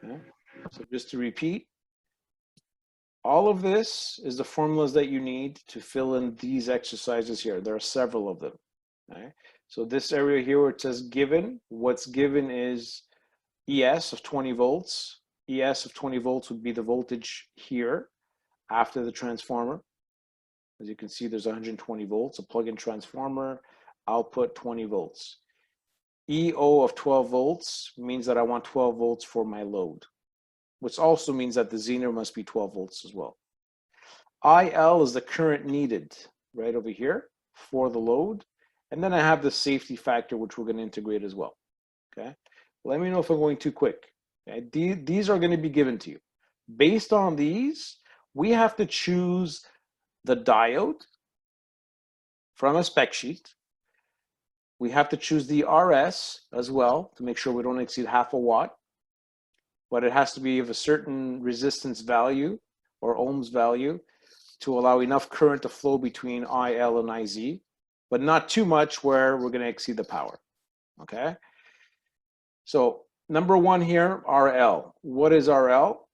Okay? So just to repeat, all of this is the formulas that you need to fill in these exercises here. There are several of them. Okay? So this area here where it says given, what's given is ES of 20 volts. ES of 20 volts would be the voltage here after the transformer. As you can see, there's 120 volts, a plug-in transformer, output 20 volts. EO of 12 volts means that I want 12 volts for my load, which also means that the Zener must be 12 volts as well. IL is the current needed right over here for the load. And then I have the safety factor, which we're going to integrate as well. Okay. Let me know if I'm going too quick. Okay. These are going to be given to you. Based on these, we have to choose the diode from a spec sheet. We have to choose the RS as well to make sure we don't exceed half a watt, but it has to be of a certain resistance value or ohms value to allow enough current to flow between IL and IZ, but not too much where we're going to exceed the power. Okay. So number one here, RL. What is RL?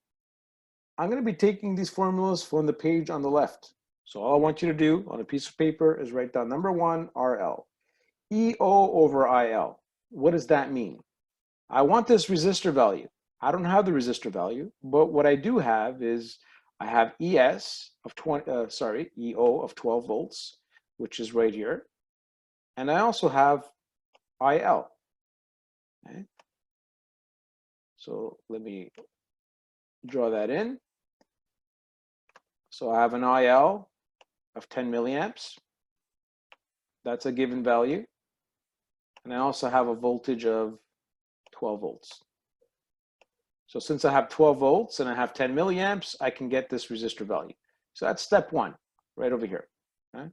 I'm going to be taking these formulas from the page on the left. So all I want you to do on a piece of paper is write down number one, RL. EO over IL. What does that mean? I want this resistor value. I don't have the resistor value, but what I do have is I have ES of EO of 12 volts, which is right here. And I also have IL. Okay. So let me draw that in. So I have an IL of 10 milliamps. That's a given value. And I also have a voltage of 12 volts. So since I have 12 volts and I have 10 milliamps, I can get this resistor value. So that's step one, right over here. Okay?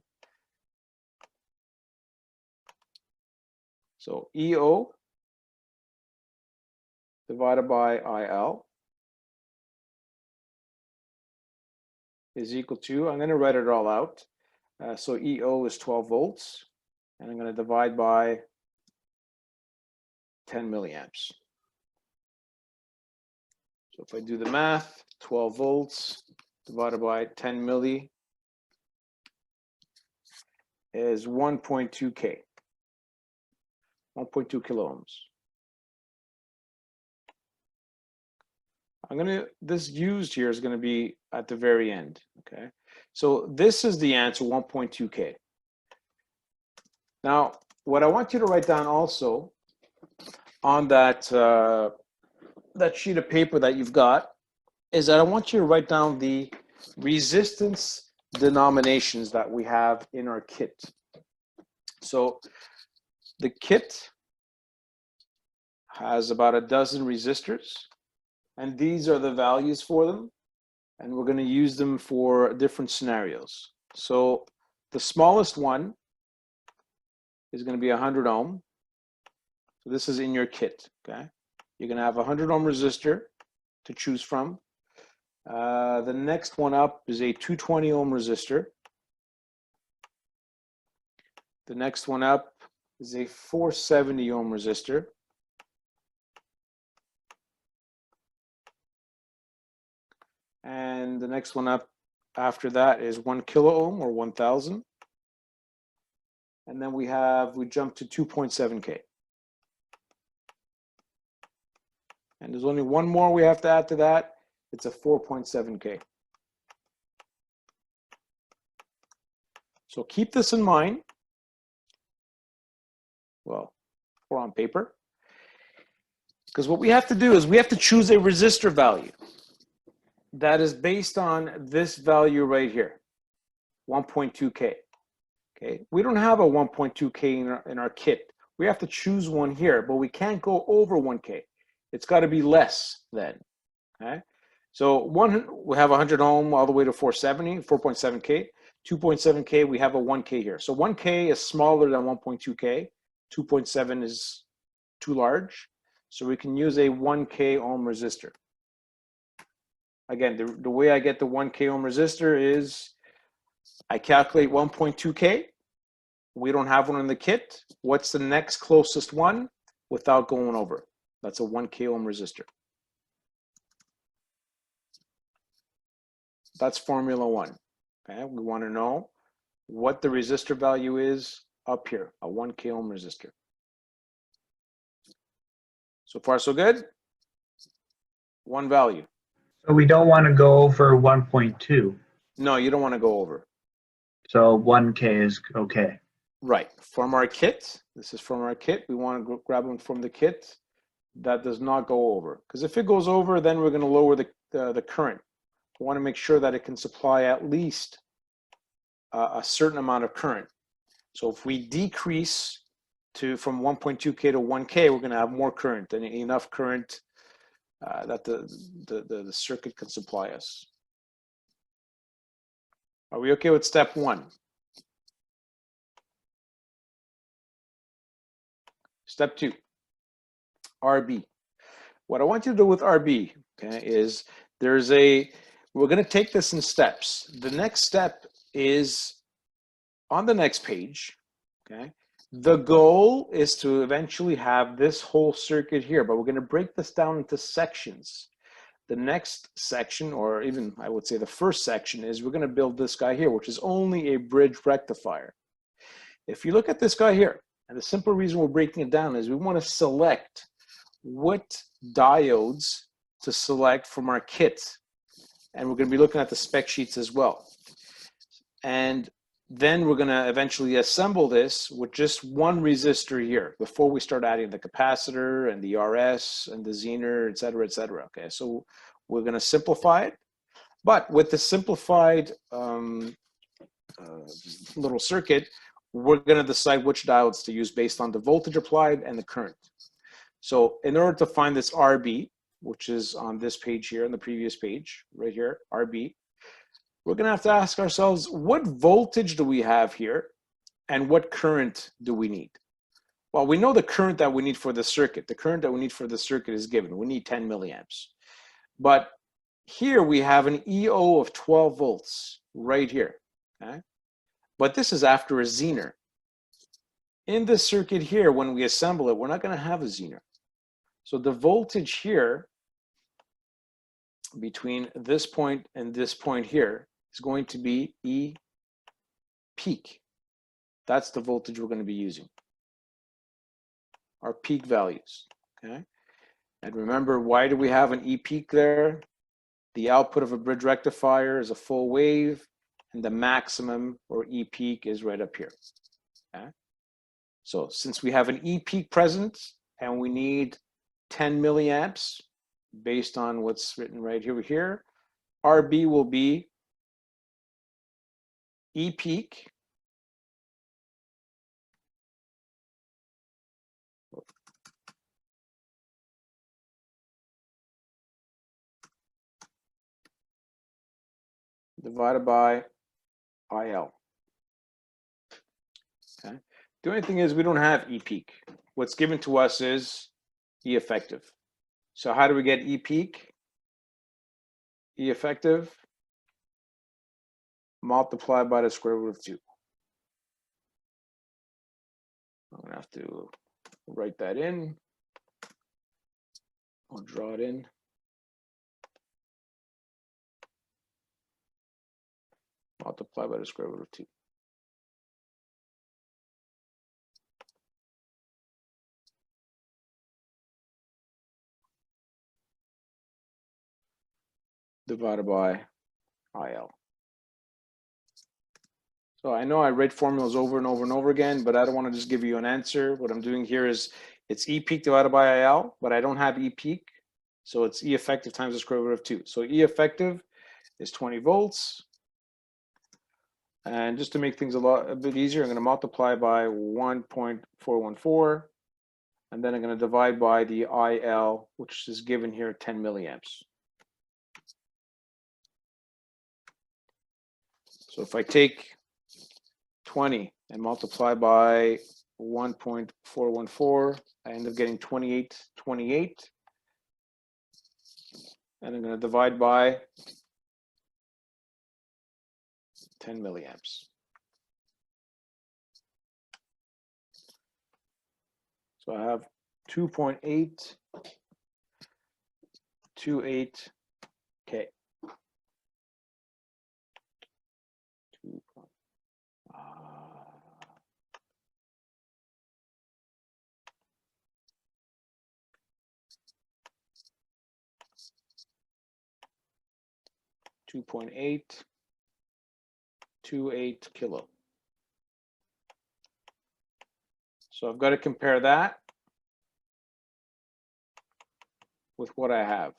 So EO divided by IL is equal to, I'm going to write it all out. So EO is 12 volts, and I'm going to divide by 10 milliamps. So if I do the math, 12 volts divided by 10 milli is 1.2 K, 1.2 kilo ohms. This used here is going to be at the very end, okay? So this is the answer, 1.2 K. Now, what I want you to write down also on that, that sheet of paper that you've got is that I want you to write down the resistance denominations that we have in our kit. So the kit has about a dozen resistors, and these are the values for them, and we're going to use them for different scenarios. So the smallest one is going to be 100 ohm. So this is in your kit, okay? You're going to have a 100 ohm resistor to choose from. The next one up is a 220 ohm resistor. The next one up is a 470 ohm resistor. And the next one up after that is 1 kilo ohm or 1000. And then we jump to 2.7 K. And there's only one more we have to add to that. It's a 4.7 K. So keep this in mind. Well, or on paper. Because what we have to do is we have to choose a resistor value that is based on this value right here, 1.2 K. Okay, we don't have a 1.2 K in our kit. We have to choose one here, but we can't go over 1 K. It's got to be less than. Okay, so we have 100 ohm all the way to 470, 4.7 K. 2.7 K, we have a 1 K here. So 1 K is smaller than 1.2 K. 2.7 is too large. So we can use a 1 K ohm resistor. Again, the way I get the 1 K ohm resistor is I calculate 1.2 K. We don't have one in the kit. What's the next closest one without going over? That's a 1 K ohm resistor. That's formula 1. Okay, we want to know what the resistor value is up here, a 1K ohm resistor. So far, so good. One value. So we don't want to go over 1.2. No, you don't want to go over. So 1K is okay. Right. From our kit, this is from our kit. We want to grab them from the kit. That does not go over. Because if it goes over, then we're going to lower the current. We want to make sure that it can supply at least a certain amount of current. So if we decrease from 1.2K to 1K, we're going to have more current and enough current that the circuit can supply us. Are we okay with step 1? Step 2, RB. What I want you to do with RB, okay, is we're going to take this in steps. The next step is on the next page, okay? The goal is to eventually have this whole circuit here, but we're going to break this down into sections. The next section, or even I would say the first section, is we're going to build this guy here, which is only a bridge rectifier. If you look at this guy here, and the simple reason we're breaking it down is we want to select what diodes to select from our kit. And we're going to be looking at the spec sheets as well. And then we're going to eventually assemble this with just one resistor here before we start adding the capacitor and the RS and the Zener, et cetera, et cetera. Okay, so we're going to simplify it. But with the simplified little circuit, we're going to decide which diodes to use based on the voltage applied and the current. So in order to find this RB, which is on this page here, on the previous page, right here, RB, we're going to have to ask ourselves, what voltage do we have here and what current do we need? Well, we know the current that we need for the circuit. The current that we need for the circuit is given. We need 10 milliamps. But here we have an EO of 12 volts right here. Okay? But this is after a Zener. In this circuit here, when we assemble it, we're not going to have a Zener. So the voltage here between this point and this point here is going to be E peak. That's the voltage we're going to be using. Our peak values. Okay. And remember, why do we have an E peak there? The output of a bridge rectifier is a full wave, and the maximum or E peak is right up here. Okay. So since we have an E peak present and we need 10 milliamps based on what's written right here, RB will be E peak divided by IL. Okay. The only thing is we don't have E peak. What's given to us is E effective. So how do we get E peak? E effective multiplied by the square root of 2. I'm going to have to write that in. I'll draw it in. Multiplied by the square root of 2. Divided by IL. So I know I read formulas over and over and over again, but I don't want to just give you an answer. What I'm doing here is it's E peak divided by IL, but I don't have E peak. So it's E effective times the square root of 2. So E effective is 20 volts. And just to make things a bit easier, I'm going to multiply by 1.414. And then I'm going to divide by the IL, which is given here 10 milliamps. So if I take 20 and multiply by 1.414, I end up getting 28. And I'm going to divide by 10 milliamps. So I have 2.828K. 2.828 kilo. So I've got to compare that with what I have.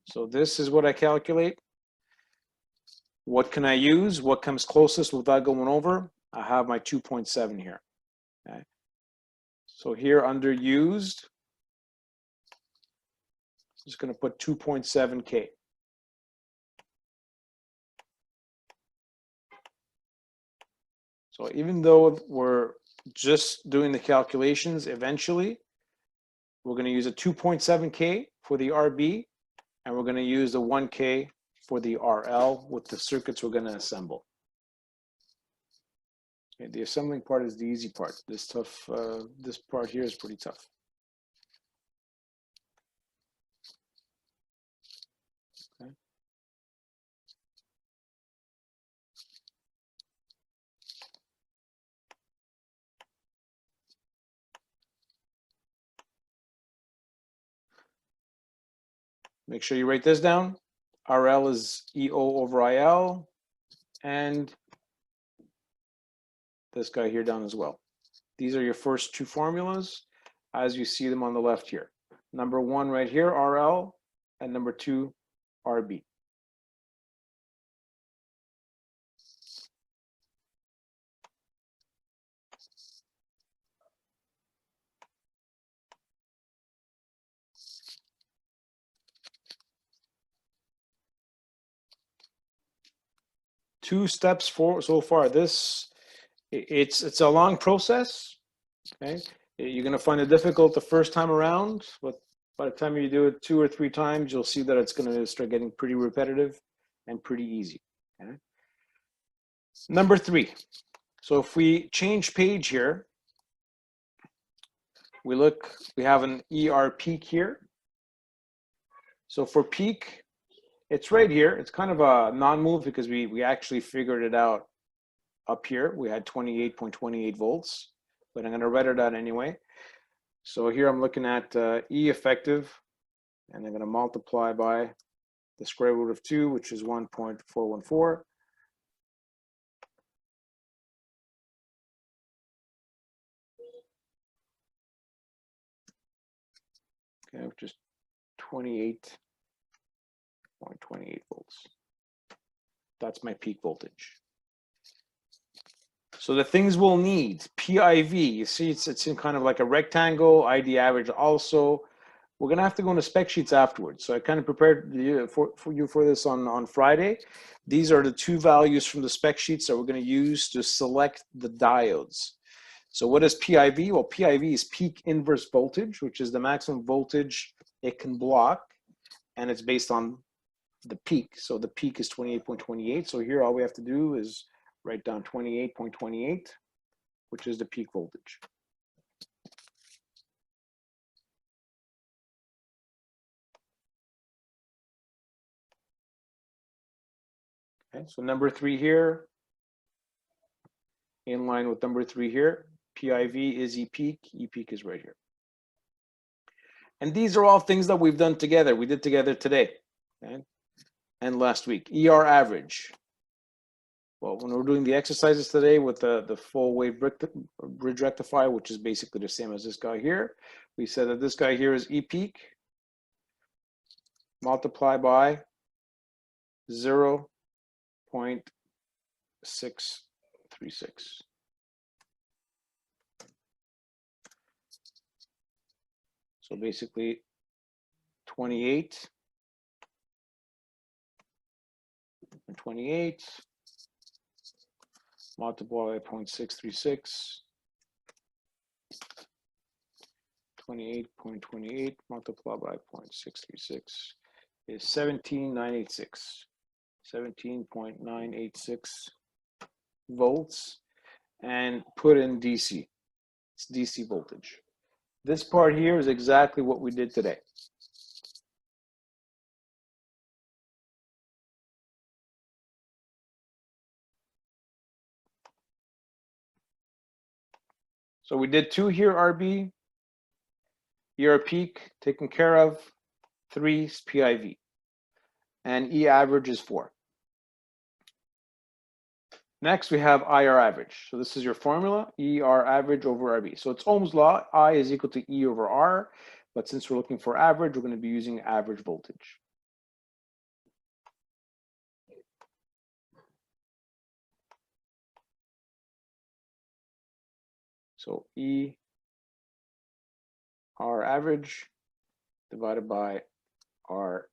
So this is what I calculate. What can I use? What comes closest without going over? I have my 2.7 here. Okay. So here under used, I'm just going to put 2.7K. So even though we're just doing the calculations, eventually we're going to use a 2.7K for the RB, and we're going to use the 1K for the RL with the circuits we're going to assemble. Okay, the assembling part is the easy part. This part here is pretty tough. Okay. Make sure you write this down. RL is EO over IL, and this guy here down as well. These are your first two formulas as you see them on the left here. Number one right here, RL, and number two, RB. Two steps for so far. It's a long process. Okay, you're going to find it difficult the first time around, but by the time you do it 2 or 3 times, you'll see that it's going to start getting pretty repetitive and pretty easy. Okay. Number 3. So if we change page here, we have an ER peak here. So for peak, it's right here. It's kind of a non-move because we actually figured it out up here. We had 28.28 volts, but I'm going to write it out anyway. So here I'm looking at E effective, and I'm going to multiply by the square root of 2, which is 1.414. Okay, which is 28.28 volts. That's my peak voltage. So the things we'll need, PIV, you see it's in kind of like a rectangle, ID average also. We're gonna have to go into spec sheets afterwards. So I kind of prepared for you for this on Friday. These are the 2 values from the spec sheets that we're gonna use to select the diodes. So what is PIV? Well, PIV is peak inverse voltage, which is the maximum voltage it can block, and it's based on the peak. So the peak is 28.28. So here all we have to do is write down 28.28, which is the peak voltage. Okay, so number 3 here, in line with number 3 here, PIV is E peak is right here. And these are all things that we've done together. We did together today, okay? And last week. ER average. Well, when we're doing the exercises today with the full wave bridge rectifier, which is basically the same as this guy here, we said that this guy here is E peak multiplied by 0.636. So basically 28 and 28 multiplied by 0.636. 28.28 multiplied by 0.636 is 17.986. 17.986 volts, and put in DC. It's DC voltage. This part here is exactly what we did today. So we did 2 here, RB, ER peak taken care of, 3 is PIV, and E average is 4. Next, we have IR average. So this is your formula, ER average over RB. So it's Ohm's law, I is equal to E over R, but since we're looking for average, we're going to be using average voltage. So ER average divided by RB.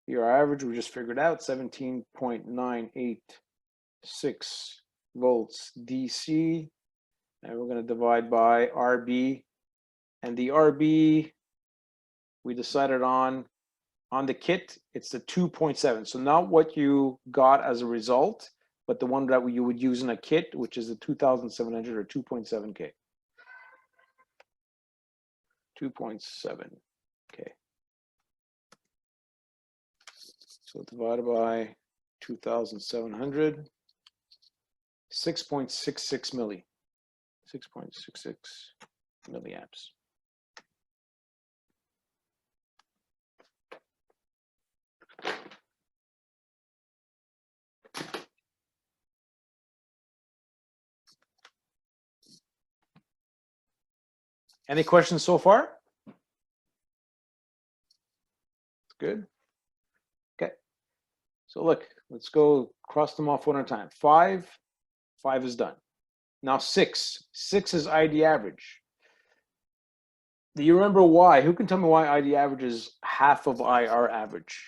Here our average, we just figured out 17.986 volts DC. And we're going to divide by RB. And the RB we decided on the kit, it's the 2.7. So not what you got as a result, but the one that you would use in a kit, which is the 2700 or 2.7K. 2.7K. So divided by 2,700, 6.66 milli, 6.66 milliamps. Any questions so far? Good. Okay. So look, let's go cross them off one at a time. 5 is done. Now 6 is ID average. Do you remember why? Who can tell me why ID average is half of IR average?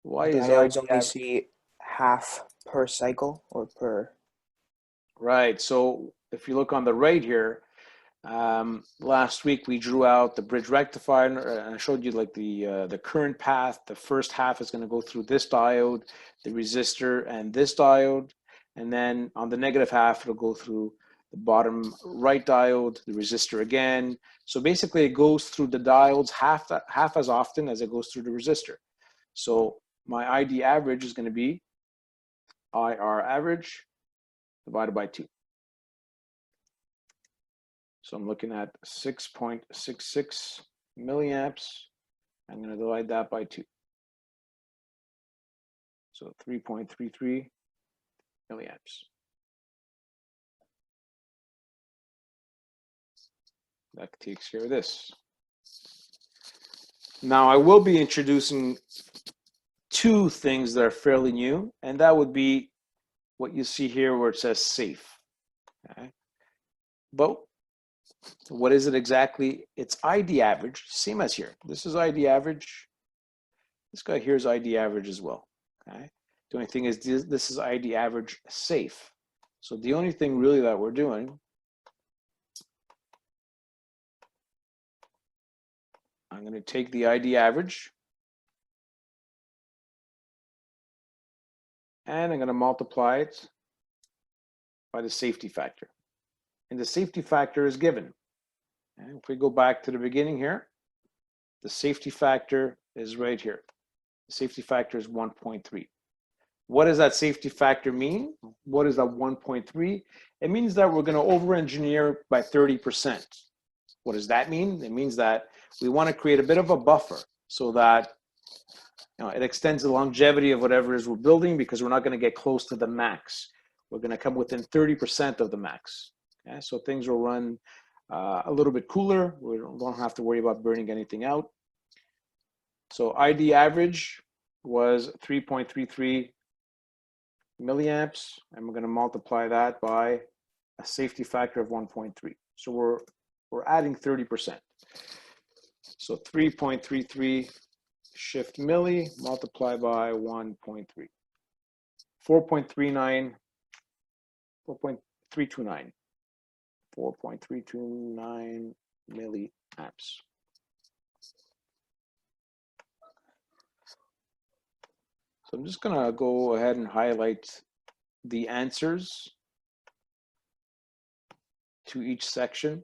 Why is Diodes ID only see half per cycle or per. Right. So if you look on the right here, last week we drew out the bridge rectifier and I showed you like the current path. The first half is going to go through this diode, the resistor, and this diode. And then on the negative half, it'll go through the bottom right diode, the resistor again. So basically it goes through the diodes half as often as it goes through the resistor. So my ID average is going to be IR average divided by 2. So I'm looking at 6.66 milliamps. I'm going to divide that by 2. So 3.33 milliamps. That takes care of this. Now I will be introducing 2 things that are fairly new, and that would be what you see here where it says safe. Okay. But what is it exactly? It's ID average, same as here. This is ID average. This guy here is ID average as well. Okay. The only thing is this is ID average safe. So the only thing really that we're doing, I'm going to take the ID average and I'm going to multiply it by the safety factor. And the safety factor is given. And if we go back to the beginning here, the safety factor is right here. The safety factor is 1.3. What does that safety factor mean? What is that 1.3? It means that we're going to over-engineer by 30%. What does that mean? It means that we want to create a bit of a buffer so that it extends the longevity of whatever it is we're building, because we're not going to get close to the max. We're going to come within 30% of the max. Okay? So things will run a little bit cooler. We don't have to worry about burning anything out. So ID average was 3.33 milliamps, and we're going to multiply that by a safety factor of 1.3. So we're adding 30%. So 3.33 shift milli multiplied by 1.3. 4.39, 4.329. 4.329 milliamps. So I'm just going to go ahead and highlight the answers to each section.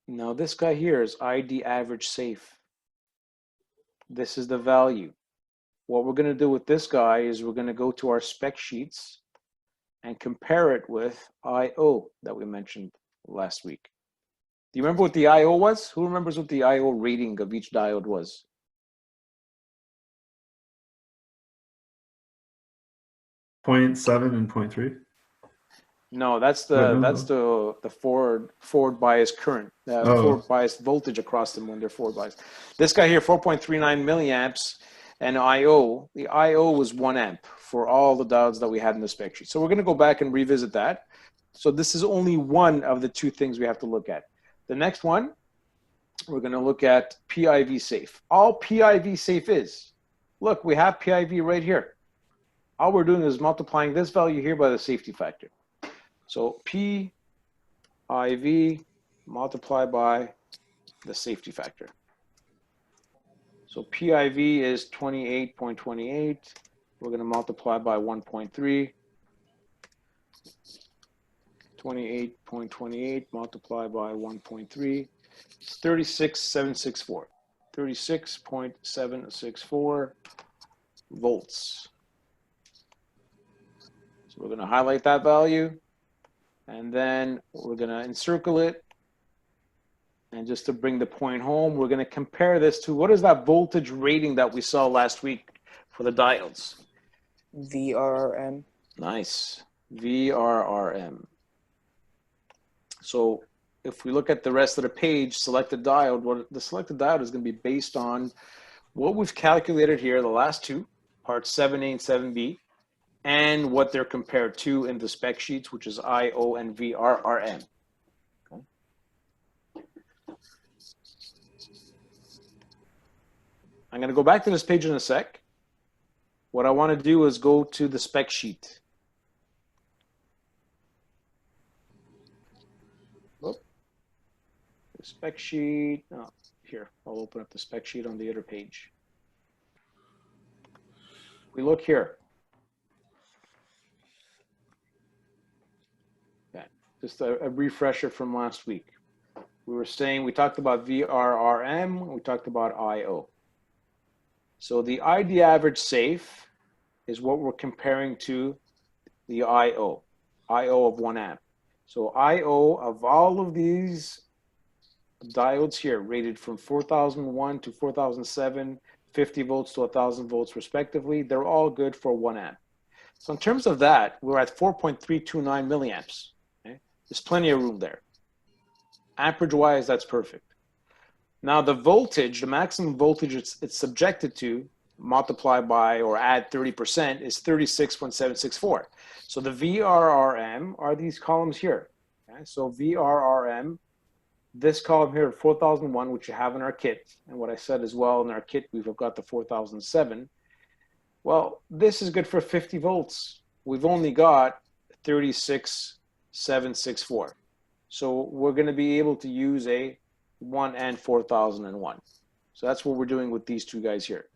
Now this guy here is ID average safe. This is the value. what we're going to do with this guy is we're going to go to our spec sheets and compare it with IO that we mentioned last week. Do you remember what the IO was? Who remembers what the IO rating of each diode was? .7 and .3. No, that's Wait, the forward bias current, forward bias voltage across them when they're forward bias. This guy here, 4.39 milliamps, and IO. The IO was 1 amp for all the diodes that we had in the spec sheet. So we're going to go back and revisit that. So this is only one of the two things we have to look at. The next one, we're going to look at PIV safe. All PIV safe is, look, we have PIV right here. All we're doing is multiplying this value here by the safety factor. So PIV multiplied by the safety factor. So PIV is 28.28. We're going to multiply by 1.3. 28.28 multiplied by 1.3. It's 36.764. 36.764 volts. So we're going to highlight that value. And then we're going to encircle it. And just to bring the point home, we're going to compare this to what is that voltage rating that we saw last week for the diodes? VRRM. Nice. VRRM. So if we look at the rest of the page, selected diode, what the selected diode is going to be based on what we've calculated here, the last two, parts 7A and 7B, and what they're compared to in the spec sheets, which is IO and VRRM. Okay. I'm going to go back to this page in a sec. What I want to do is go to the spec sheet. Whoop. The spec sheet. Oh, here, I'll open up the spec sheet on the other page. We look here. Just a refresher from last week. We were saying, we talked about VRRM, we talked about IO. So the ID average safe is what we're comparing to the IO of 1 amp. So IO of all of these diodes here, rated from 4001 to 4007, 50 volts to 1000 volts respectively, they're all good for 1 amp. So in terms of that, we're at 4.329 milliamps. There's plenty of room there. Amperage-wise, that's perfect. Now the voltage, the maximum voltage it's subjected to, multiply by or add 30%, is 36.764. So the VRRM are these columns here. Okay? So VRRM, this column here, 4001, which you have in our kit, and what I said as well in our kit, we've got the 4007. Well, this is good for 50 volts. We've only got 36.764. So we're going to be able to use a 1 and 4001. So that's what we're doing with these two guys here.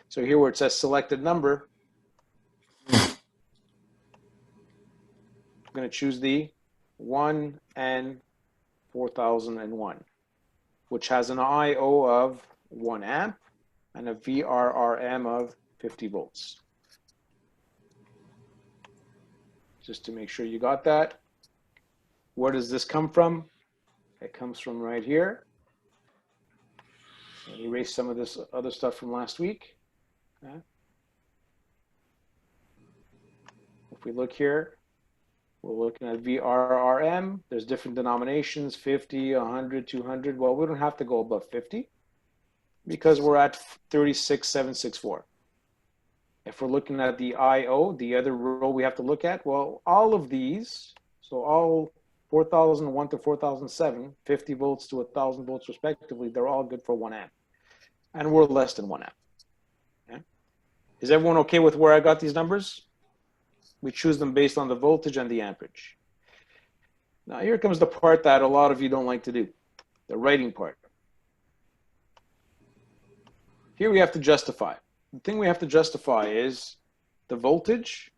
So here where it says selected number, I'm going to choose the 1 and 4001, which has an IO of 1 amp and a VRRM of 50 volts. Just to make sure you got that. Where does this come from? It comes from right here. I'll erase some of this other stuff from last week. Okay. If we look here, we're looking at VRRM. There's different denominations, 50, 100, 200. Well, we don't have to go above 50 because we're at 36.764. If we're looking at the IO, the other row we have to look at, well, all of these, so all 4001 to 4007, 50 volts to 1000 volts respectively, they're all good for 1 amp. And we're less than 1 amp. Okay. Is everyone okay with where I got these numbers? We choose them based on the voltage and the amperage. Now here comes the part that a lot of you don't like to do, the writing part. Here we have to justify. The thing we have to justify is the voltage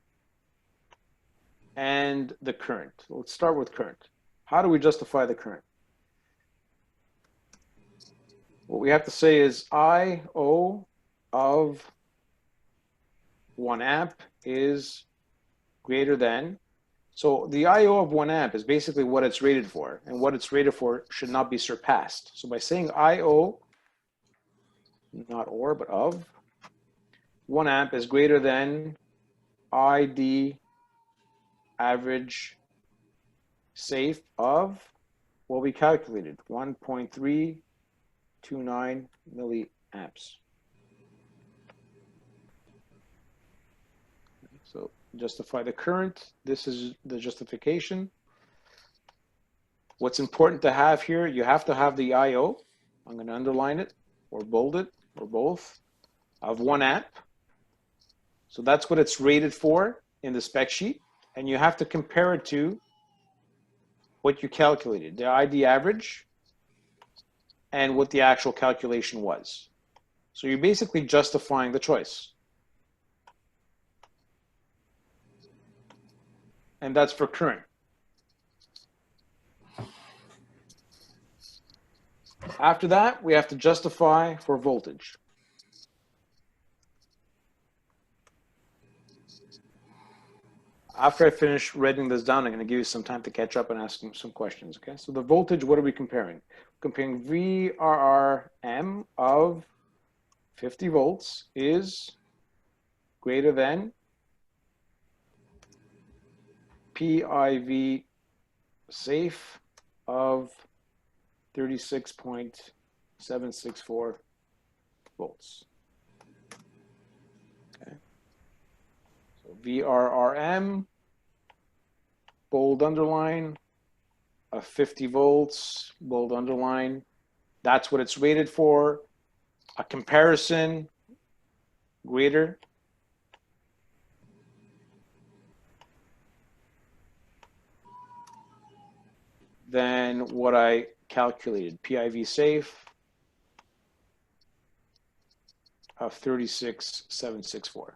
and the current. Let's start with current. How do we justify the current? What we have to say is IO of 1 amp is greater than, so the IO of 1 amp is basically what it's rated for, and what it's rated for should not be surpassed. So by saying IO, not or, but of, 1 amp is greater than ID average safe of what we calculated, 1.329 milliamps. So justify the current. This is the justification. What's important to have here, you have to have the IO. I'm going to underline it or bold it or both, of 1 amp. So that's what it's rated for in the spec sheet. And you have to compare it to what you calculated, the ID average, and what the actual calculation was. So you're basically justifying the choice. And that's for current. After that, we have to justify for voltage. After I finish writing this down, I'm going to give you some time to catch up and ask some questions. Okay, so the voltage, what are we comparing? Comparing VRRM of 50 volts is greater than PIV safe of 36.764 volts. Okay. So VRRM, bold underline, of 50 volts, bold underline. That's what it's rated for. A comparison greater than what I calculated, PIV safe of 36.764.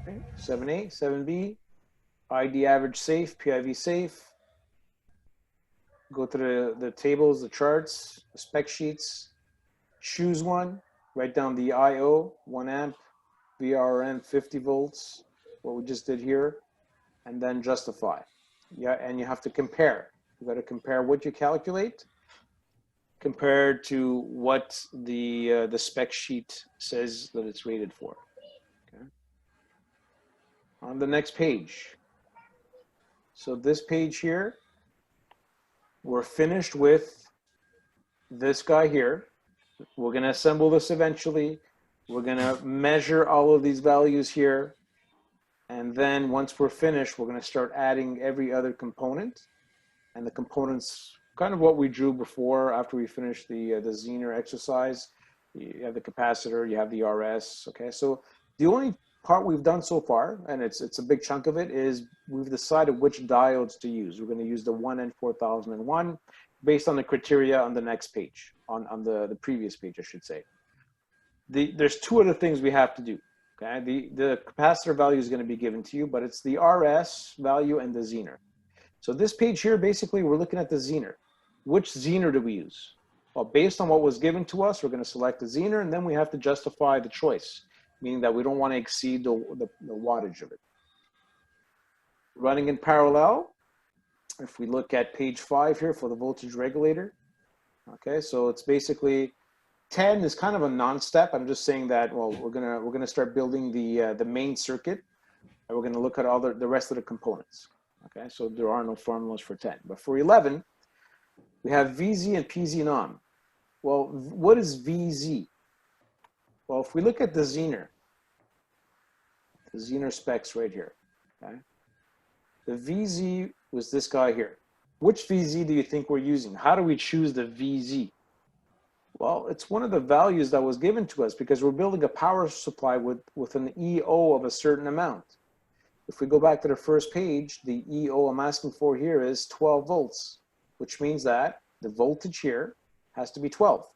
Okay. 7A, 7B, ID average safe, PIV safe. Go through the tables, the charts, the spec sheets. Choose one, write down the IO, 1 amp, VRN 50 volts, what we just did here, and then justify. Yeah, and you have to compare. You got to compare what you calculate compared to what the spec sheet says that it's rated for. Okay. On the next page. So this page here, we're finished with this guy here. We're going to assemble this eventually. We're going to measure all of these values here. And then once we're finished, we're going to start adding every other component. And the components, kind of what we drew before after we finished the Zener exercise. You have the capacitor, you have the RS. Okay, so the only part we've done so far, and it's a big chunk of it, is we've decided which diodes to use. We're going to use the 1N4001 based on the criteria on the next page, on the previous page, I should say. There's two other things we have to do. Okay, the capacitor value is going to be given to you, but it's the RS value and the Zener. So this page here, basically, we're looking at the Zener. Which Zener do we use? Well, based on what was given to us, we're going to select the Zener, and then we have to justify the choice, meaning that we don't want to exceed the wattage of it. Running in parallel, if we look at page 5 here for the voltage regulator, okay, so it's basically 10 is kind of a non-step. I'm just saying that, well, we're gonna start building the main circuit, and we're gonna look at all the rest of the components. Okay, so there are no formulas for 10, but for 11, we have VZ and PZ non. Well, what is VZ? Well, if we look at the Zener specs right here, okay, The VZ was this guy here. Which VZ do you think we're using? How do we choose the VZ? Well, it's one of the values that was given to us because we're building a power supply with an EO of a certain amount. If we go back to the first page, the EO I'm asking for here is 12 volts, which means that the voltage here has to be 12.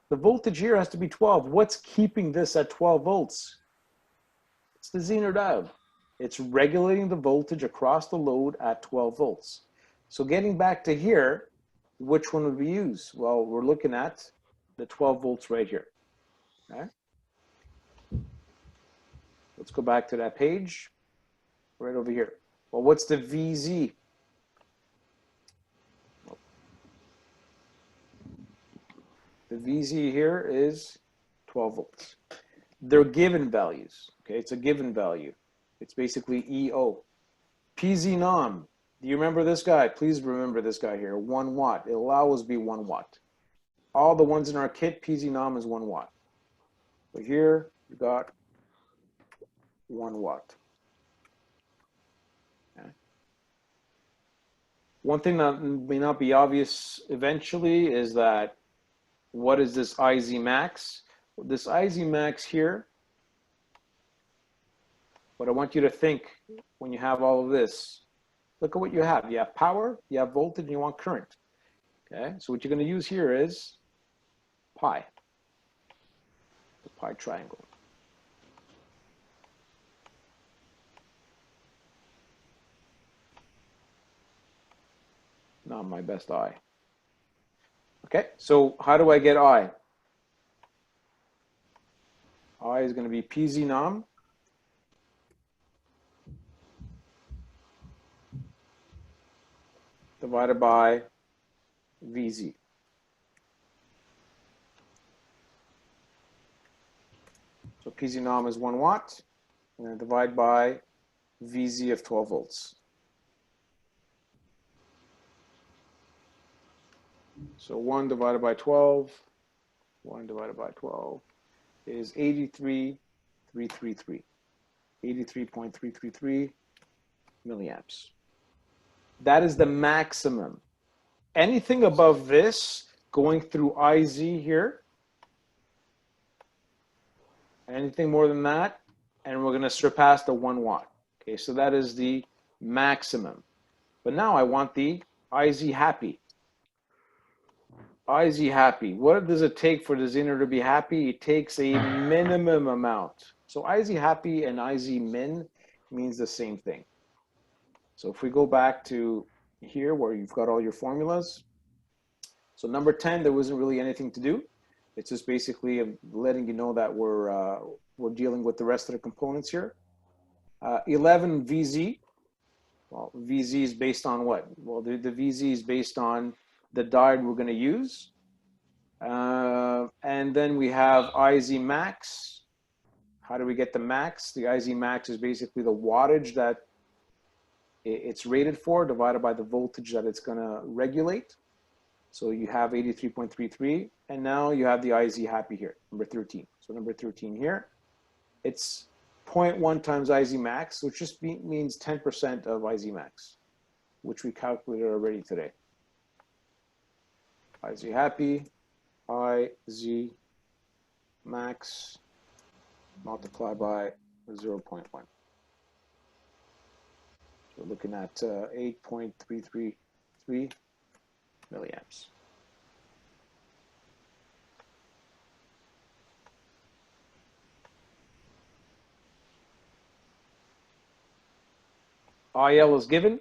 The voltage here has to be 12. What's keeping this at 12 volts? It's the Zener diode. It's regulating the voltage across the load at 12 volts. So getting back to here, which one would we use? Well, we're looking at the 12 volts right here. Okay? Let's go back to that page, right over here. Well, what's the VZ? The VZ here is 12 volts. They're given values, okay? It's a given value. It's basically EO. PZ nom, do you remember this guy? Please remember this guy here, 1 watt. It'll always be 1 watt. All the ones in our kit, PZ nom is 1 watt. But here, you got 1 watt. Okay. One thing that may not be obvious eventually is that what is this IZ max? This IZ max here, what I want you to think when you have all of this, look at what you have. You have power, you have voltage, and you want current. Okay, so what you're going to use here is pi, the pi triangle. Not my best I. Okay, so how do I get I? I is going to be PZ nom divided by VZ. So PZ nom is 1 watt, and then divide by VZ of 12 volts. So 1 divided by 12, 1 divided by 12 is 83.333, 83.333 milliamps. That is the maximum. Anything above this going through IZ here, anything more than that, and we're going to surpass the 1 watt. Okay, so that is the maximum. But now I want the IZ happy. IZ happy. What does it take for the Zener to be happy? It takes a minimum amount. So IZ happy and IZ min means the same thing. So if we go back to here where you've got all your formulas. So number 10, there wasn't really anything to do. It's just basically letting you know that we're dealing with the rest of the components here. 11 VZ. Well, VZ is based on what? Well, the VZ is based on the diode we're going to use. And then we have IZ max. How do we get the max? The IZ max is basically the wattage that it's rated for divided by the voltage that it's going to regulate. So you have 83.33, and now you have the IZ happy here, number 13. So number 13 here, it's 0.1 times IZ max, which just means 10% of IZ max, which we calculated already today. IZ happy, IZ max multiplied by 0.1. We're looking at 8.333 milliamps. IL is given.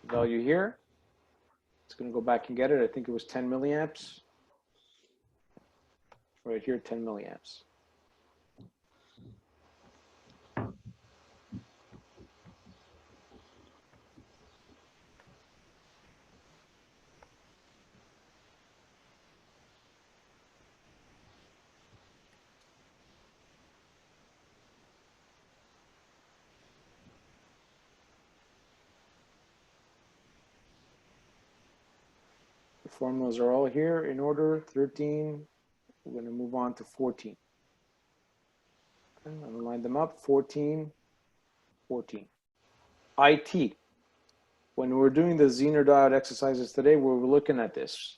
Value here. It's going to go back and get it. I think it was 10 milliamps. Right here, 10 milliamps. The formulas are all here in order. 13. We're going to move on to 14. Okay, I'm going to line them up. 14 14. IT. When we're doing the Zener diode exercises today, we're looking at this.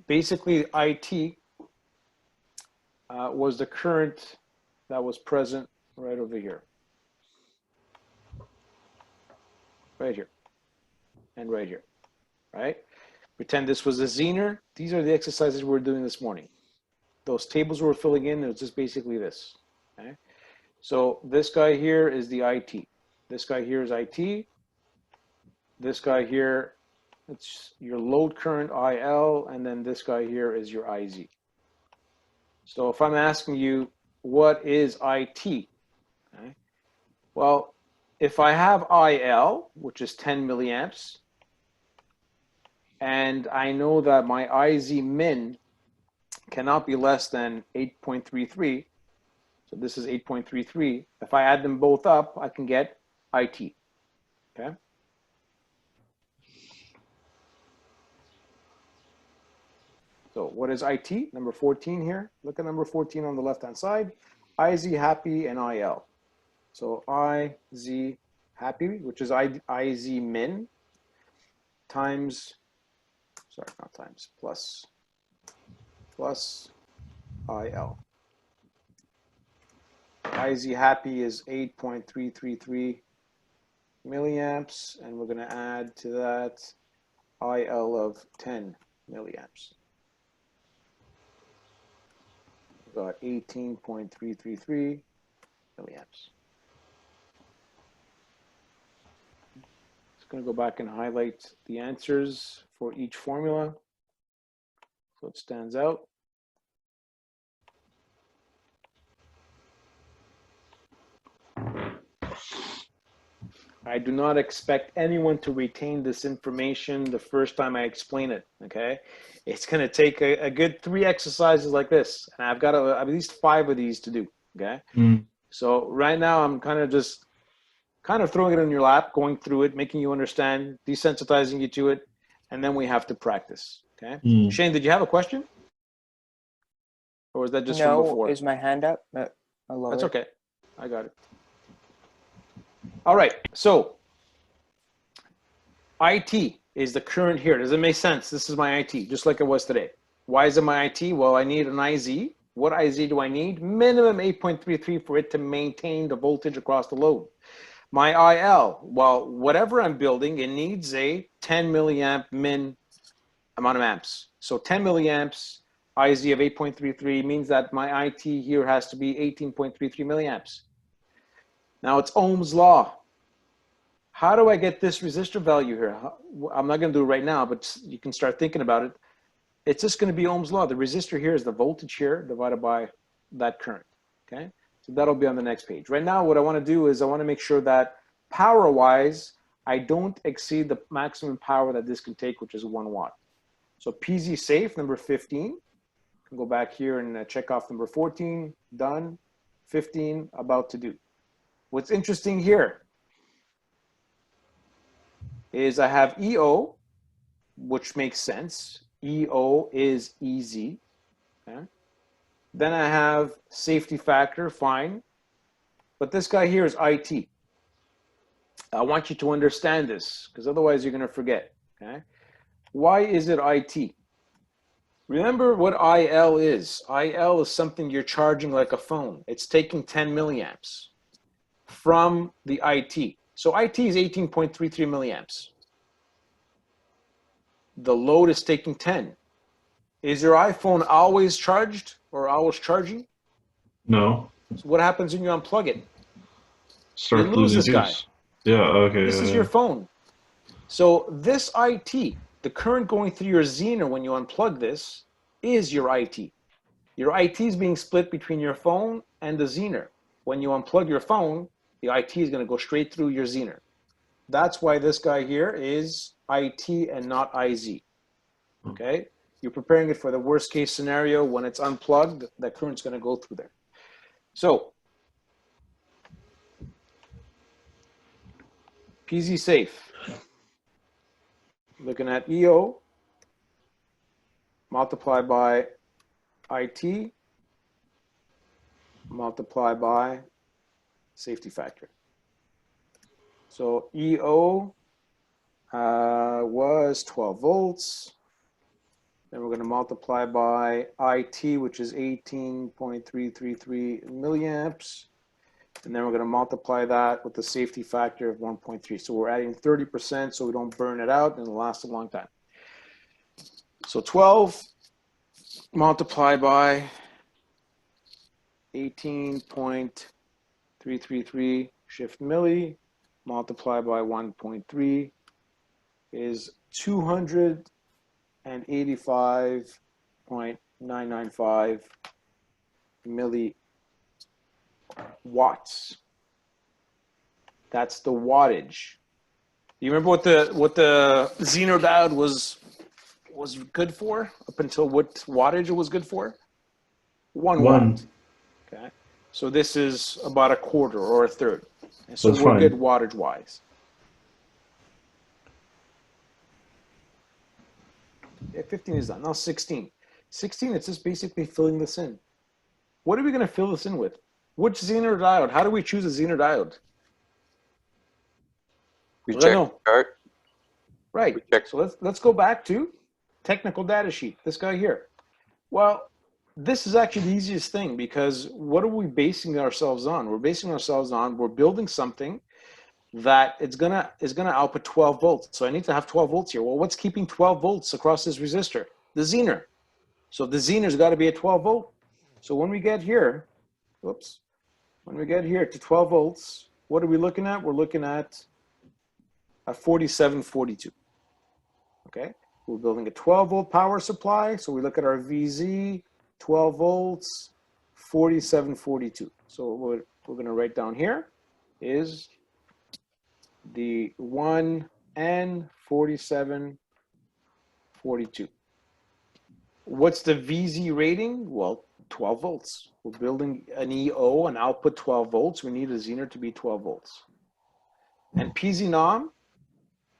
Basically, IT was the current that was present right over here. Right here. And right here. Right? Pretend this was a Zener. These are the exercises we're doing this morning. Those tables we're filling in, it's just basically this. Okay? So this guy here is the IT. This guy here is IT. This guy here, it's your load current IL, and then this guy here is your IZ. So if I'm asking you, what is IT? Okay? Well, if I have IL, which is 10 milliamps, and I know that my IZ min cannot be less than 8.33, so this is 8.33. If I add them both up, I can get IT. Okay? So what is IT? Number 14 here. Look at number 14 on the left-hand side. IZ happy and IL. So IZ happy, which is IZ min, times, sorry, not times, plus IL. IZ happy is 8.333 milliamps, and we're going to add to that IL of 10 milliamps. We've got 18.333 milliamps. Just going to go back and highlight the answers for each formula so it stands out. I do not expect anyone to retain this information the first time I explain it, okay? It's going to take a good 3 exercises like this, and I've got at least 5 of these to do, okay? So right now I'm kind of throwing it in your lap, going through it, making you understand, desensitizing you to it, and then we have to practice, okay? Shane, did you have a question? Or was that just from before? No, is my hand up? That's okay. I got it. All right, so IT is the current here. Does it make sense? This is my IT, just like it was today. Why is it my IT? Well, I need an IZ. What IZ do I need? Minimum 8.33 for it to maintain the voltage across the load. My IL, well, whatever I'm building, it needs a 10 milliamp min amount of amps. So 10 milliamps, IZ of 8.33 means that my IT here has to be 18.33 milliamps. Now it's Ohm's law. How do I get this resistor value here? I'm not going to do it right now, but you can start thinking about it. It's just going to be Ohm's law. The resistor here is the voltage here divided by that current. Okay, so that'll be on the next page. Right now, what I want to do is I want to make sure that power-wise, I don't exceed the maximum power that this can take, which is 1 watt. So PZ safe, number 15. Can go back here and check off number 14. Done. 15, about to do. What's interesting here is I have EO, which makes sense. EO is EZ. Okay? Then I have safety factor, fine. But this guy here is IT. I want you to understand this, because otherwise you're going to forget. Okay? Why is it IT? Remember what IL is. IL is something you're charging like a phone. It's taking 10 milliamps from the IT. So IT is 18.33 milliamps. The load is taking 10. Is your iPhone always charged or always charging? No. So what happens when you unplug it? Start You lose losing this guy. juice. Yeah, okay. This is your phone. So this IT, the current going through your Zener when you unplug this, is your IT. Your IT is being split between your phone and the Zener. When you unplug your phone, the IT is going to go straight through your Zener. That's why this guy here is IT and not IZ. Okay? You're preparing it for the worst case scenario. When it's unplugged, the current's going to go through there. So, PZ safe. Looking at EO multiplied by IT multiplied by safety factor. So EO was 12 volts. Then we're going to multiply by IT, which is 18.333 milliamps. And then we're going to multiply that with the safety factor of 1.3. So we're adding 30% so we don't burn it out and it'll last a long time. So 12 multiplied by 18.333 shift milli multiplied by 1.3 is 285.995 milliwatts. That's the wattage. You remember what the Zener diode was good for up until what wattage it was good for? 1 watt. Okay, so this is about a quarter or a third. And so That's we're fine. good wattage wise. Yeah, 15 is done. Now 16. 16, it's just basically filling this in. What are we going to fill this in with? Which Zener diode? How do we choose a Zener diode? We check Renault. the chart. Right. We check. So let's go back to technical data sheet. This guy here. Well, this is actually the easiest thing because what are we basing ourselves on? We're basing ourselves on we're building something that is gonna output 12 volts. So I need to have 12 volts here. Well, what's keeping 12 volts across this resistor? The Zener. So the Zener's got to be at 12 volt. So when we get here, whoops, when we get here to 12 volts, what are we looking at? We're looking at a 4742. Okay, we're building a 12 volt power supply. So we look at our VZ, 12 volts, 4742. So what we're going to write down here is the 1N 4742. What's the VZ rating? Well, 12 volts. We're building an EO, an output 12 volts. We need a Zener to be 12 volts. And PZ nom,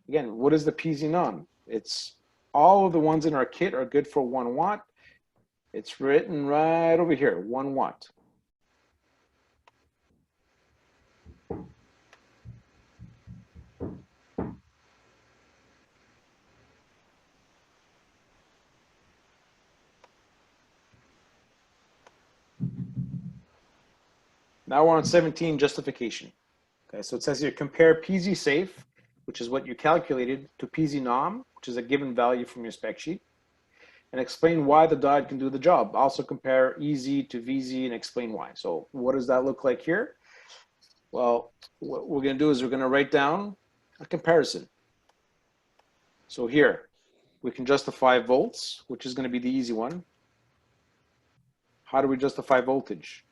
again, what is the PZ nom? It's all of the ones in our kit are good for 1 watt. It's written right over here, 1 watt. Now we're on 17, justification. Okay, so it says here, compare PZ safe, which is what you calculated, to PZ nom, which is a given value from your spec sheet, and explain why the diode can do the job. Also compare EZ to VZ and explain why. So what does that look like here? Well, what we're going to do is we're going to write down a comparison. So here, we can justify volts, which is going to be the easy one. How do we justify voltage?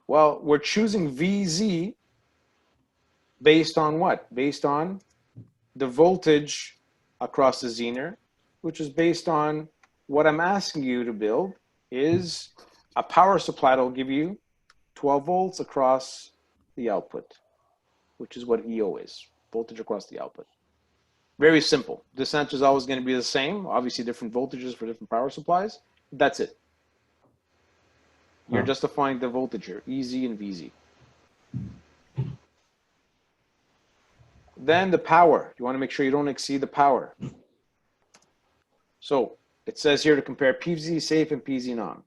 Well, we're choosing VZ based on what? Based on the voltage across the Zener, which is based on what I'm asking you to build is a power supply that will give you 12 volts across the output, which is what EO is, voltage across the output. Very simple. This answer is always going to be the same. Obviously, different voltages for different power supplies. That's it. You're justifying the voltage here, EZ and VZ. Then the power. You want to make sure you don't exceed the power. So it says here to compare PZ safe and PZ non.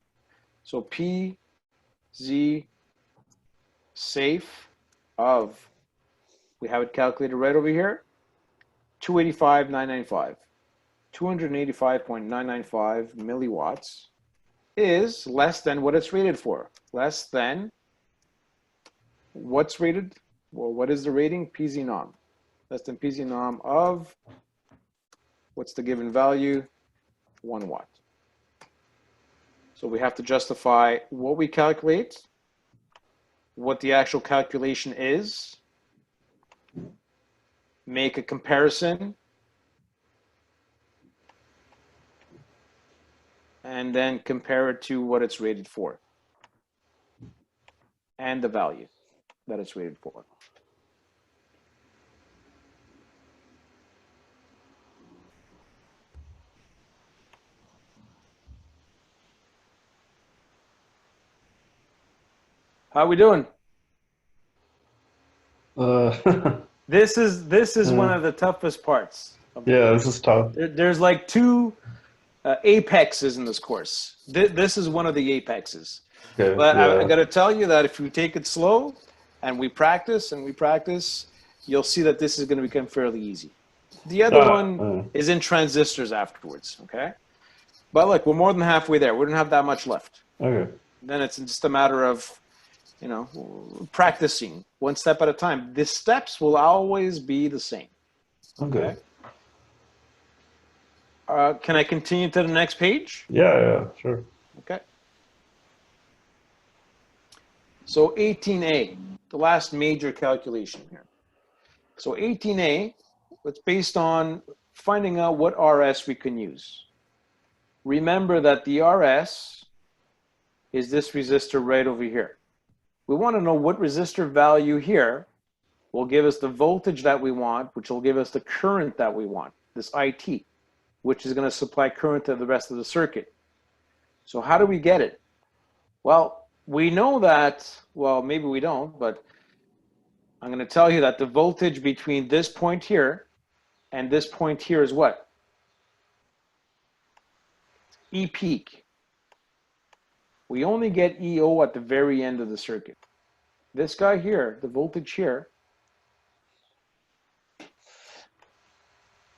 So PZ safe of, we have it calculated right over here, 285.995. 285.995 milliwatts is less than what it's rated for. Less than what's rated? Well, what is the rating? PZ nom. Less than PZ nom of, what's the given value? 1 watt. So we have to justify what we calculate, what the actual calculation is, make a comparison, and then compare it to what it's rated for and the value that it's rated for. How are we doing? Uh, This is one of the toughest parts. Yeah, this is tough. There's like two apexes in this course. This is one of the apexes. Okay. But I Yeah. got to tell you that if we take it slow and we practice, you'll see that this is going to become fairly easy. The other one is in transistors afterwards, okay? But look, we're more than halfway there. We don't have that much left. Okay. Then it's just a matter of, practicing one step at a time. The steps will always be the same. Okay. Can I continue to the next page? Yeah, sure. Okay. So 18A, the last major calculation here. So 18A, it's based on finding out what RS we can use. Remember that the RS is this resistor right over here. We want to know what resistor value here will give us the voltage that we want, which will give us the current that we want, this IT, which is going to supply current to the rest of the circuit. So how do we get it? Well, we know that, well, maybe we don't, but I'm going to tell you that the voltage between this point here and this point here is what? E peak. We only get EO at the very end of the circuit. This guy here, the voltage here,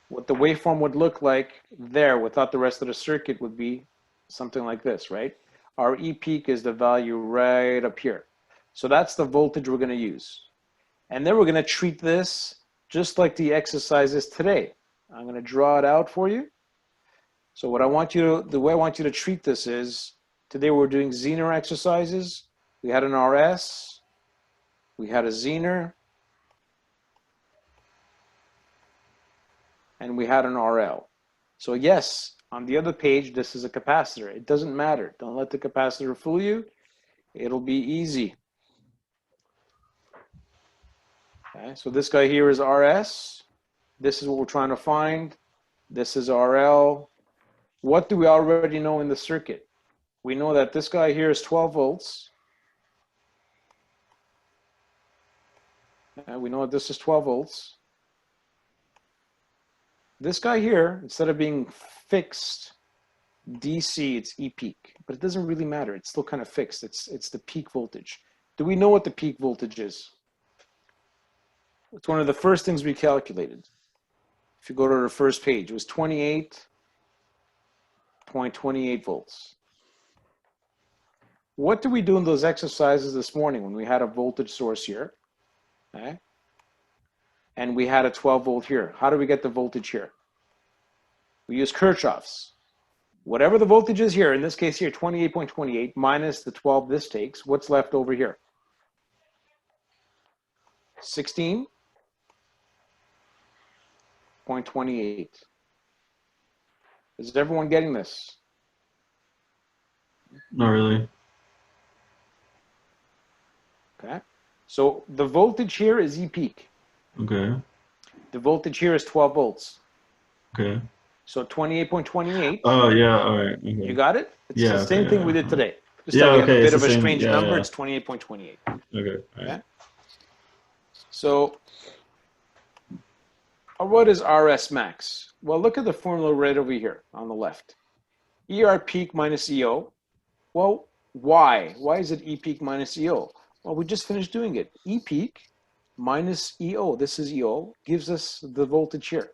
what the waveform would look like there without the rest of the circuit would be something like this, right? Our E peak is the value right up here. So that's the voltage we're going to use. And then we're going to treat this just like the exercises today. I'm going to draw it out for you. So what I want you to, the way I want you to treat this is, today we're doing Zener exercises. We had an RS, we had a Zener, and we had an RL. So yes, on the other page, this is a capacitor. It doesn't matter. Don't let the capacitor fool you. It'll be easy. Okay, so this guy here is RS. This is what we're trying to find. This is RL. What do we already know in the circuit? We know that this guy here is 12 volts. We know that this is 12 volts. This guy here, instead of being fixed DC, it's E peak, but it doesn't really matter. It's still kind of fixed. It's the peak voltage. Do we know what the peak voltage is? It's one of the first things we calculated. If you go to the first page, it was 28.28 volts. What did we do in those exercises this morning when we had a voltage source here, okay? And we had a 12 volt here? How do we get the voltage here? We use Kirchhoff's. Whatever the voltage is here, in this case here, 28.28 minus the 12 this takes, what's left over here? 16.28. Is everyone getting this? Not really. Okay. So the voltage here is E peak. Okay. The voltage here is 12 volts. Okay. So 28.28. Oh yeah. All right. Okay. You got it? It's Yeah, the same okay, thing we yeah, did today. Just yeah, that we have okay, a it's bit of the a same, strange yeah, number. yeah. It's 28.28. Okay. All right. Okay. So what is RS max? Well, look at the formula right over here on the left. ER peak minus EO. Well, why? Why is it E peak minus EO? Well, we just finished doing it. E peak minus EO, this is EO, gives us the voltage here.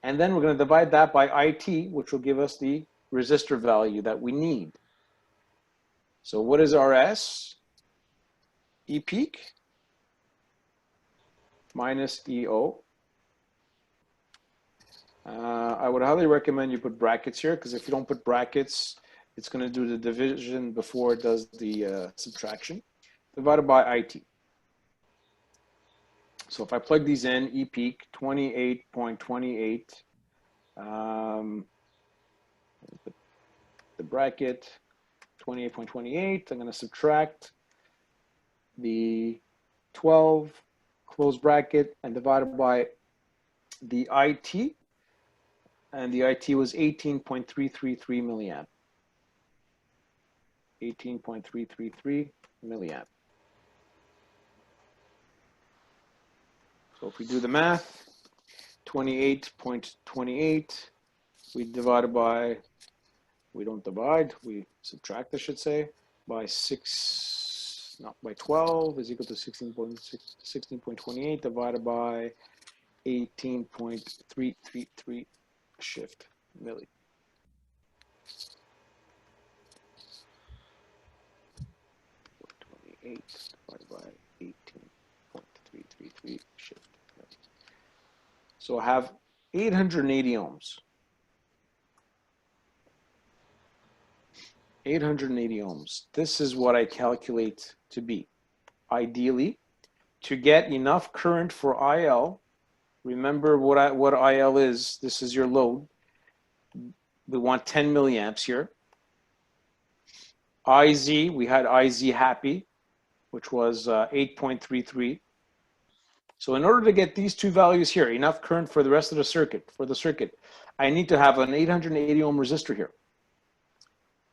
And then we're going to divide that by IT, which will give us the resistor value that we need. So what is RS? E peak minus EO. I would highly recommend you put brackets here, because if you don't put brackets, it's going to do the division before it does the subtraction, divided by IT. So if I plug these in, E peak 28.28, the bracket 28.28, I'm going to subtract the 12, close bracket, and divide it by the IT, and the IT was 18.333 milliamp. 18.333 milliamp. So if we do the math, 28.28, we divide it by, we don't divide, we subtract, I should say, by 6, not by 12 is equal to 16.28 divided by 18.333 shift milli. Divided by 18.333 shift. So I have 880 ohms. 880 ohms. This is what I calculate to be. Ideally, to get enough current for IL, remember what IL is. This is your load. We want 10 milliamps here. IZ, we had IZ happy, which was 8.33. So in order to get these two values here, enough current for the rest of the circuit, I need to have an 880 ohm resistor here.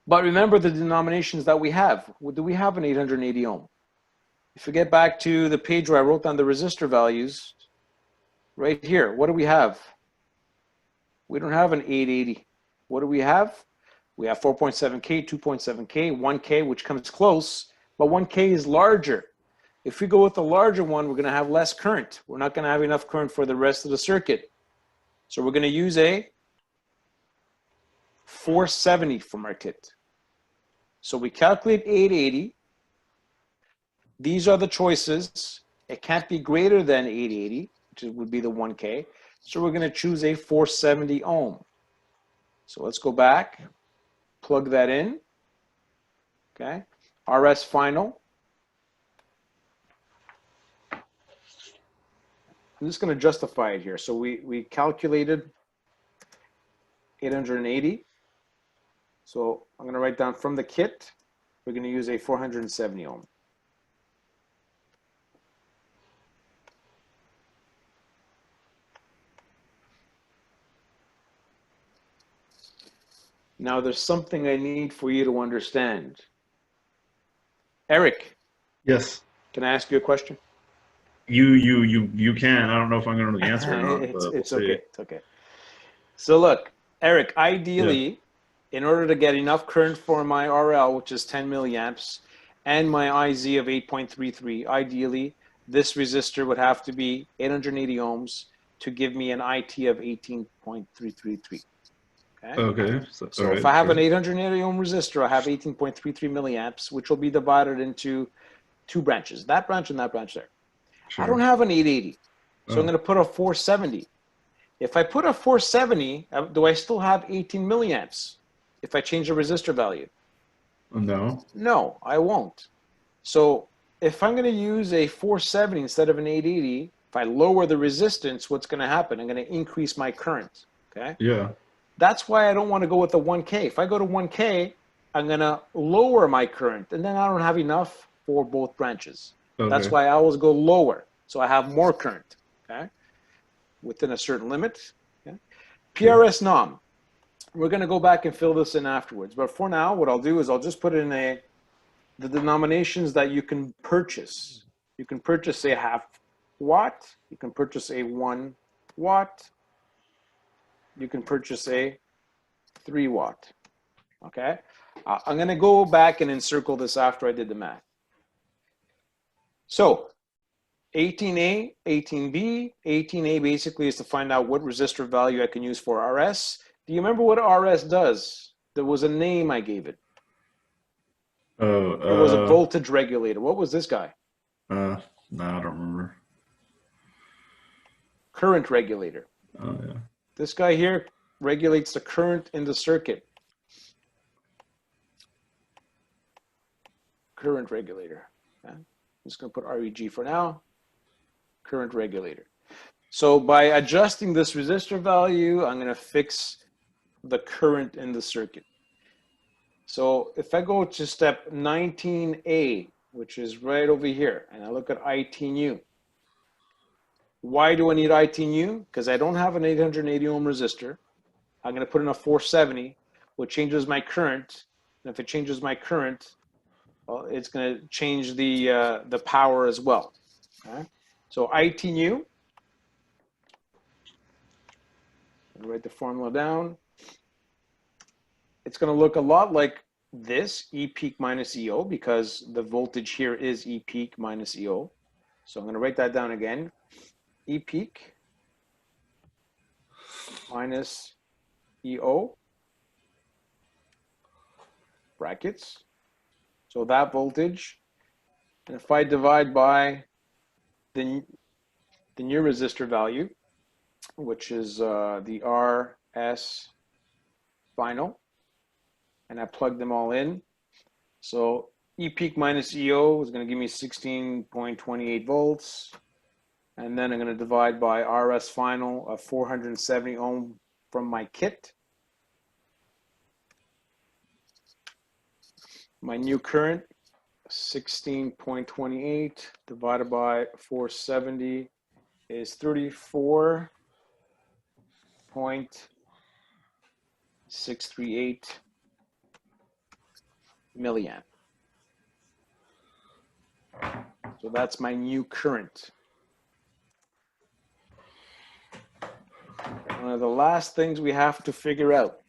But remember the denominations that we have. Do we have an 880 ohm? If you get back to the page where I wrote down the resistor values, right here, what do we have? We don't have an 880. What do we have? We have 4.7K, 2.7K, 1K, which comes close, but 1K is larger. If we go with the larger one, we're going to have less current. We're not going to have enough current for the rest of the circuit. So we're going to use a 470 from our kit. So we calculate 880. These are the choices. It can't be greater than 880, which would be the 1K. So we're going to choose a 470 ohm. So let's go back, plug that in. Okay, RS final. I'm just going to justify it here. So we calculated 880. So I'm going to write down from the kit, we're going to use a 470 ohm. Now there's something I need for you to understand. Eric, Yes. can I ask you a question? You can. I don't know if I'm going to know the answer or not. But It's we'll see. okay. It's okay. So look, Eric, ideally, in order to get enough current for my RL, which is 10 milliamps, and my IZ of 8.33, ideally, this resistor would have to be 880 ohms to give me an IT of 18.333. Okay. Okay. So So if I have an 880 ohm resistor, I have 18.33 milliamps, which will be divided into two branches, that branch and that branch there. Sure. I don't have an 880, so I'm going to put a 470. If I put a 470, do I still have 18 milliamps if I change the resistor value? No. No, I won't. So if I'm going to use a 470 instead of an 880, if I lower the resistance, what's going to happen? I'm going to increase my current. Okay. Yeah. That's why I don't want to go with the 1K. If I go to 1K, I'm going to lower my current, and then I don't have enough for both branches. Okay. That's why I always go lower, so I have more current, okay, within a certain limit. Okay? PRS nom. We're going to go back and fill this in afterwards, but for now, what I'll do is I'll just put in the denominations that you can purchase. You can purchase a half watt. You can purchase a 1 watt. You can purchase a 3 watt. Okay, I'm going to go back and encircle this after I did the math. So 18A, 18B, 18A basically is to find out what resistor value I can use for RS. Do you remember what RS does? There was a name I gave it. Oh. It was a voltage regulator. What was this guy? No, I don't remember. Current regulator. Oh yeah. This guy here regulates the current in the circuit. Current regulator. Okay. I'm just going to put REG for now. Current regulator. So by adjusting this resistor value, I'm going to fix the current in the circuit. So if I go to step 19A, which is right over here, and I look at ITU. Why do I need ITU? Because I don't have an 880 ohm resistor. I'm going to put in a 470, which changes my current. And if it changes my current, well, it's going to change the power as well. Okay? So ITU, write the formula down. It's going to look a lot like this, E peak minus EO, because the voltage here is E peak minus EO. So I'm going to write that down again. E peak minus EO, brackets. So that voltage, and if I divide by the new resistor value, which is the RS final, and I plug them all in. So E peak minus EO is going to give me 16.28 volts. And then I'm going to divide by RS final of 470 ohm from my kit. My new current, 16.28 divided by 470 is 34.638 milliamp. So that's my new current. One of the last things we have to figure out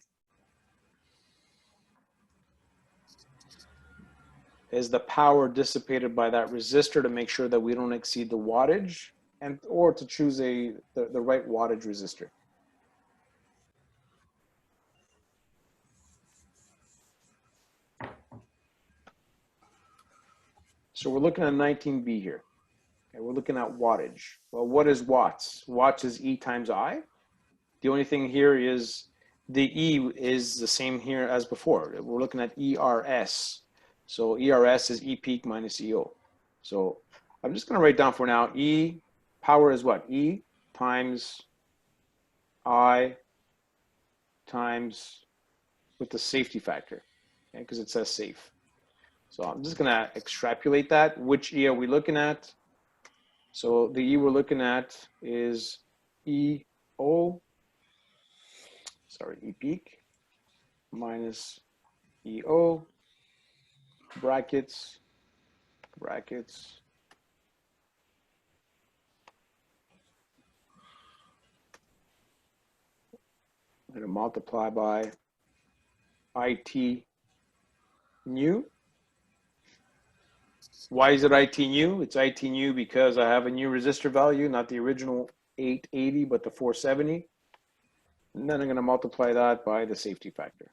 is the power dissipated by that resistor to make sure that we don't exceed the wattage, and or to choose the right wattage resistor. So we're looking at 19B here. Okay, we're looking at wattage. Well, what is watts? Watts is E times I. The only thing here is the E is the same here as before. We're looking at ERS. So ERS is E peak minus EO. So I'm just going to write down for now, E power is what? E times I times with the safety factor, okay, because it says safe. So I'm just going to extrapolate that. Which E are we looking at? So the E we're looking at is EO, sorry, E peak minus EO, brackets. I'm going to multiply by IT new. Why is it IT new? It's IT new because I have a new resistor value, not the original 880, but the 470. And then I'm going to multiply that by the safety factor.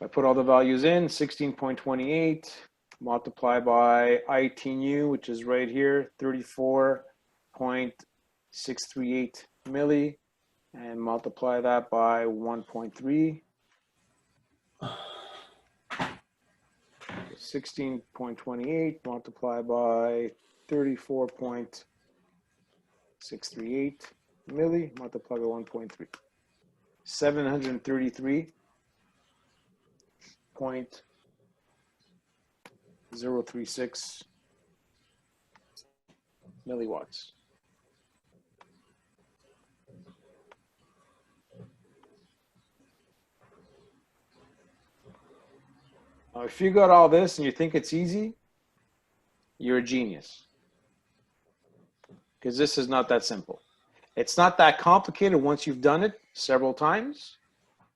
I put all the values in, 16.28, multiply by IT new, which is right here, 34.638 milli, and multiply that by 1.3. 16.28 multiplied by 34.638 milli multiplied by 1.3. 733.036 milliwatts. Now, if you got all this and you think it's easy, you're a genius. Because this is not that simple. It's not that complicated once you've done it several times,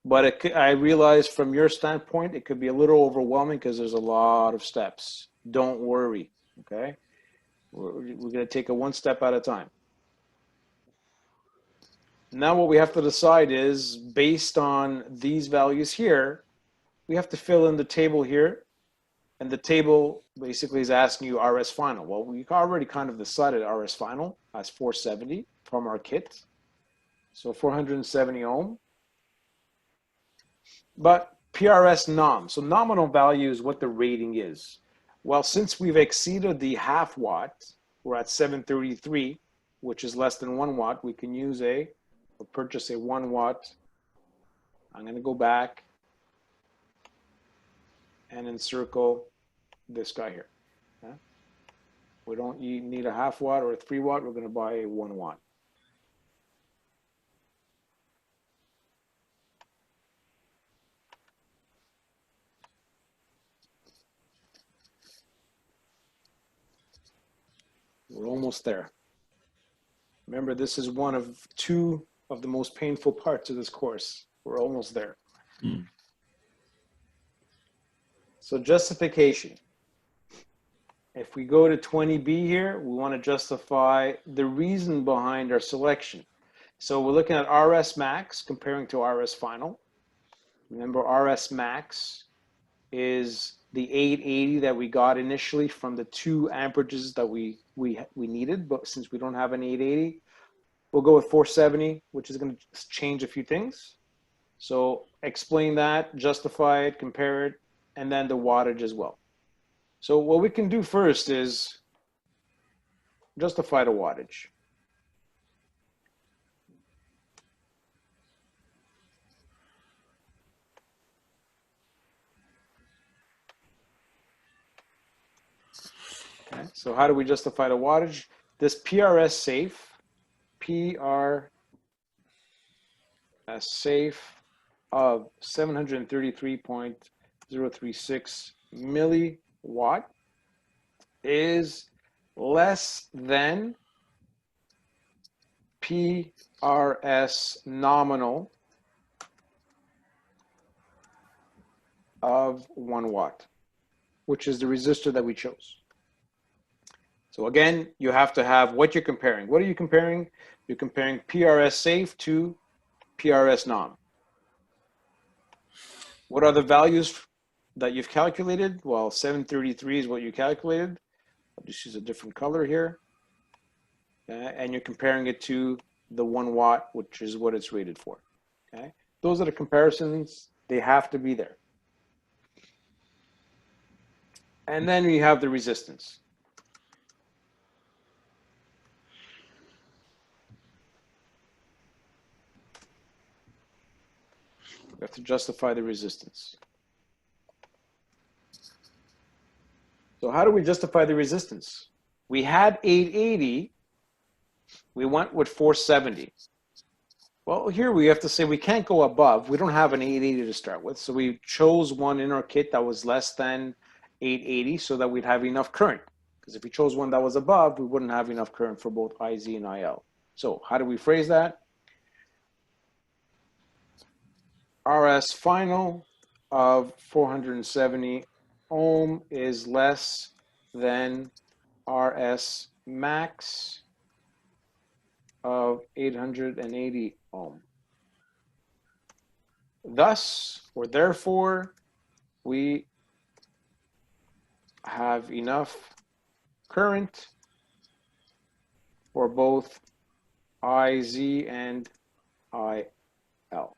but I realize from your standpoint, it could be a little overwhelming because there's a lot of steps. Don't worry, okay? We're going to take it one step at a time. Now what we have to decide is, based on these values here, we have to fill in the table here. And the table basically is asking you RS final. Well, we already kind of decided RS final as 470 from our kit. So 470 ohm. But PRS nom. So nominal value is what the rating is. Well, since we've exceeded the half watt, we're at 733, which is less than 1 watt. We can use or purchase a 1 watt. I'm going to go back and encircle this guy here. Okay? We don't need a half watt or a 3 watt. We're going to buy a 1 watt. We're almost there. Remember, this is one of two of the most painful parts of this course. We're almost there. Hmm. So justification. If we go to 20B here, we want to justify the reason behind our selection. So we're looking at RS max comparing to RS final. Remember, RS max is the 880 that we got initially from the 2 amperages that we needed, but since we don't have an 880, we'll go with 470, which is going to change a few things. So explain that, justify it, compare it, and then the wattage as well. So what we can do first is justify the wattage. Okay, so how do we justify the wattage? This PRS safe, PRS safe of 733.036 milliwatt is less than PRS nominal of 1 watt, which is the resistor that we chose. So again, you have to have what you're comparing. What are you comparing? You're comparing PRS safe to PRS non. What are the values that you've calculated? Well, 733 is what you calculated. I'll just use a different color here. And you're comparing it to the 1 watt, which is what it's rated for. Okay, those are the comparisons. They have to be there. And then we have the resistance. We have to justify the resistance. So how do we justify the resistance? We had 880. We went with 470. Well, here we have to say we can't go above. We don't have an 880 to start with. So we chose one in our kit that was less than 880 so that we'd have enough current. Because if we chose one that was above, we wouldn't have enough current for both IZ and IL. So how do we phrase that? RS final of 470 ohm is less than RS max of 880 ohm. Thus, or therefore, we have enough current for both IZ and IL.